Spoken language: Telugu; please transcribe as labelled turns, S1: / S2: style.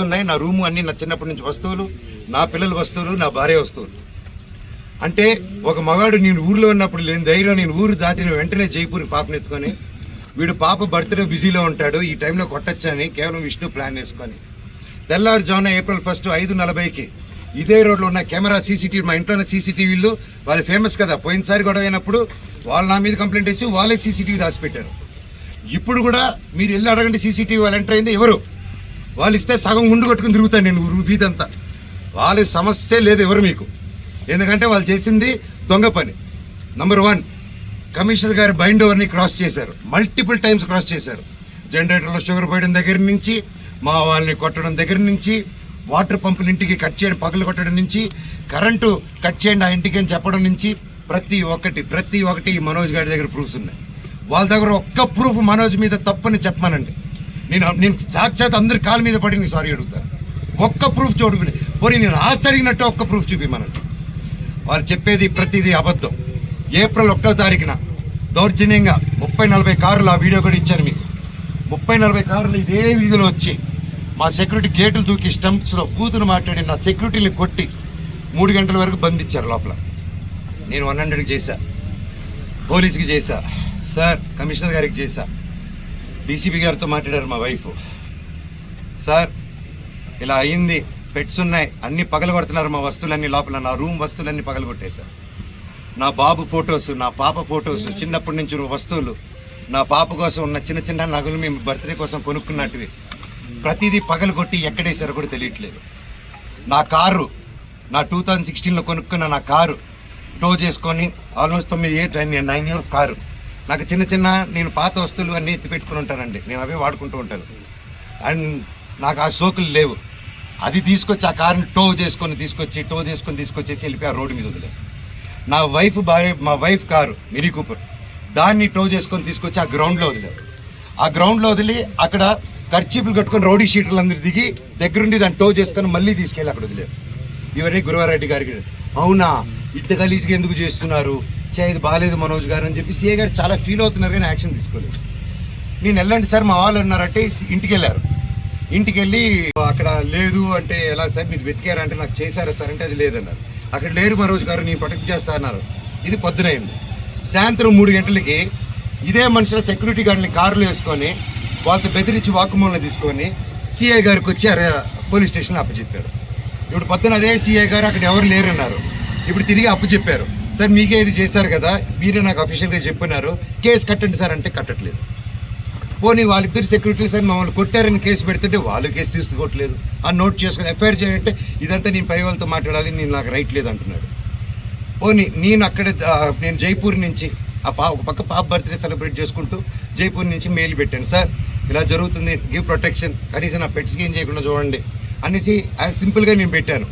S1: ఉన్నాయి, నా రూము అన్ని నా చిన్నప్పటి నుంచి వస్తువులు, నా పిల్లల వస్తువులు, నా భార్య వస్తువులు. అంటే ఒక మగాడు నేను ఊర్లో ఉన్నప్పుడు లేని ధైర్యం నేను ఊరు దాటిన వెంటనే జైపూర్ పాపను ఎత్తుకొని వీడు పాప బర్త్డే బిజీలో ఉంటాడు, ఈ టైంలో కొట్టచ్చని కేవలం విష్ణు ప్లాన్ వేసుకొని తెల్లారుజామున April 1 5:40కి ఇదే రోడ్లో ఉన్న కెమెరా సీసీటీవీ, మా ఇంట్లో ఉన్న సీసీటీవీలు వాళ్ళు ఫేమస్ కదా, పోయినసారి గొడవ అయినప్పుడు వాళ్ళు నా మీద కంప్లైంట్ వేసి వాళ్ళే సీసీటీవీ దాచిపెట్టారు. ఇప్పుడు కూడా మీరు వెళ్ళి అడగండి, సీసీటీవీ వాళ్ళు ఎంటర్ అయింది ఎవరు, వాళ్ళు ఇస్తే సగం గుండు కొట్టుకుని తిరుగుతాను నేను వీధంతా. వాళ్ళ సమస్య లేదు ఎవరు మీకు, ఎందుకంటే వాళ్ళు చేసింది దొంగ పని. నంబర్ 1, కమిషనర్ గారి బైండ్ ఓవర్ని క్రాస్ చేశారు, మల్టిపుల్ టైమ్స్ క్రాస్ చేశారు. జనరేటర్లో షుగర్ పోయడం దగ్గర నుంచి, మా వాళ్ళని కొట్టడం దగ్గర నుంచి, వాటర్ పంపులు ఇంటికి కట్ చేయడం, పగలు కొట్టడం నుంచి, కరెంటు కట్ చేయండి ఆ ఇంటికి అని చెప్పడం నుంచి ప్రతి ఒక్కటి మనోజ్ గారి దగ్గర ప్రూఫ్స్ ఉన్నాయి. వాళ్ళ దగ్గర ఒక్క ప్రూఫ్ మనోజ్ మీద తప్పని చెప్పమానండి, నేను సాక్షాత్ అందరి కాళ్ళ మీద పడి నేను సారీ అడుగుతాను. ఒక్క ప్రూఫ్ చూడు, పోనీ నేను ఆస్తి అడిగినట్టు ఒక్క ప్రూఫ్ చూపిమనండి. వాళ్ళు చెప్పేది ప్రతిదీ అబద్ధం. April 1వ తారీఖున దౌర్జన్యంగా 30-40 కార్లు, ఆ వీడియో కూడా ఇచ్చాను మీకు, 30-40 కార్లు ఇదే వీధిలో వచ్చి మా సెక్యూరిటీ గేట్లు దూకి స్టంప్స్లో కూతురు మాట్లాడి నా సెక్యూరిటీని కొట్టి 3 గంటల వరకు బంధించారు లోపల. నేను 100కి చేశా, పోలీసుకి చేశా, సార్ కమిషనర్ గారికి చేశా, డీసీపీ గారితో మాట్లాడారు మా వైఫ్, సార్ ఇలా అయింది, పెట్స్ ఉన్నాయి, అన్నీ పగలగొడుతున్నారు మా వస్తువులన్నీ లోపల, నా రూమ్ వస్తువులన్నీ పగలగొట్టేశారు. నా బాబు ఫొటోస్, నా పాప ఫొటోస్, చిన్నప్పటి నుంచి వస్తువులు, నా పాప కోసం ఉన్న చిన్న చిన్న నగలు మేము బర్త్డే కోసం కొనుక్కున్నట్టువి ప్రతిదీ పగలగొట్టి ఎక్కడేసారో కూడా తెలియట్లేదు. నా కారు, నా 2016లో కొనుక్కున్న నా కారు టో చేసుకొని ఆల్మోస్ట్ 9 ఇయర్స్ కారు, నాకు చిన్న నేను పాత వస్తువులు అన్నీ ఎత్తి పెట్టుకుని ఉంటానండి, నేను అవే వాడుకుంటూ ఉంటాను. అండ్ నాకు ఆ సోకులు లేవు, అది తీసుకొచ్చి ఆ కారుని టో చేసుకొని తీసుకొచ్చేసి వెళ్ళిపోయి ఆ రోడ్డు మీద వదిలేదు. నా మా వైఫ్ కారు మినీ కూపర్, దాన్ని టో చేసుకొని తీసుకొచ్చి ఆ గ్రౌండ్లో వదిలేదు. ఆ గ్రౌండ్లో వదిలి అక్కడ ఖర్చీపులు కట్టుకొని రౌడీ షీటర్లు అందరూ దిగి దగ్గరుండి దాన్ని టో చేసుకొని మళ్ళీ తీసుకెళ్ళి అక్కడ వదిలేదు. ఇవన్నీ గురువారెడ్డి గారికి, అవునా ఇంత గలీజ్గా ఎందుకు చేస్తున్నారు, ఇది బాగాలేదు మనోజ్ గారు అని చెప్పి సీఏ గారు చాలా ఫీల్ అవుతున్నారు, కానీ యాక్షన్ తీసుకోలేదు. నేను వెళ్ళండి సార్ మా వాళ్ళు ఉన్నారంటే ఇంటికి వెళ్ళారు, ఇంటికి వెళ్ళి అక్కడ లేదు అంటే ఎలా సార్ మీరు వెతికారంటే నాకు చేశారా సార్ అంటే అది లేదన్నారు. అక్కడ లేరు మనోజ్ గారు, నేను ప్రొటెక్ట్ చేస్తా అన్నారు. ఇది పొద్దునైంది. సాయంత్రం 3 గంటలకి ఇదే మనుషుల సెక్యూరిటీ గార్డ్ని కారులో వేసుకొని వాళ్ళతో బెదిరించి వాక్కుమూలన తీసుకొని సిఐ గారికి వచ్చి పోలీస్ స్టేషన్లో అప్పచెప్పారు. ఇప్పుడు పొద్దున అదే సిఐ గారు అక్కడ ఎవరు లేరు అన్నారు, ఇప్పుడు తిరిగి అప్పచెప్పారు. సార్ మీకే ఇది చేశారు కదా, మీరే నాకు అఫీషియల్గా చెప్పినారు, కేసు కట్టండి సార్ అంటే కట్టట్లేదు. పోనీ వాళ్ళిద్దరు సెక్యూరిటీ సార్ మమ్మల్ని కొట్టారని కేసు పెడుతుంటే వాళ్ళు కేసు తీసుకోవట్లేదు. ఆ నోట్ చేసుకొని ఎఫ్ఐఆర్ చేయాలంటే ఇదంతా నేను పై వాళ్ళతో మాట్లాడాలి, నేను నాకు రైట్ లేదు అంటున్నాడు. పోనీ నేను జైపూర్ నుంచి ఒక పక్క పాప బర్త్డే సెలబ్రేట్ చేసుకుంటూ జైపూర్ నుంచి మెయిల్ పెట్టాను, సార్ ఇలా జరుగుతుంది, గివ్ ప్రొటెక్షన్, కనీసం నా పెట్స్కి ఏం చేయకుండా చూడండి అనేసి సింపుల్గా నేను పెట్టాను.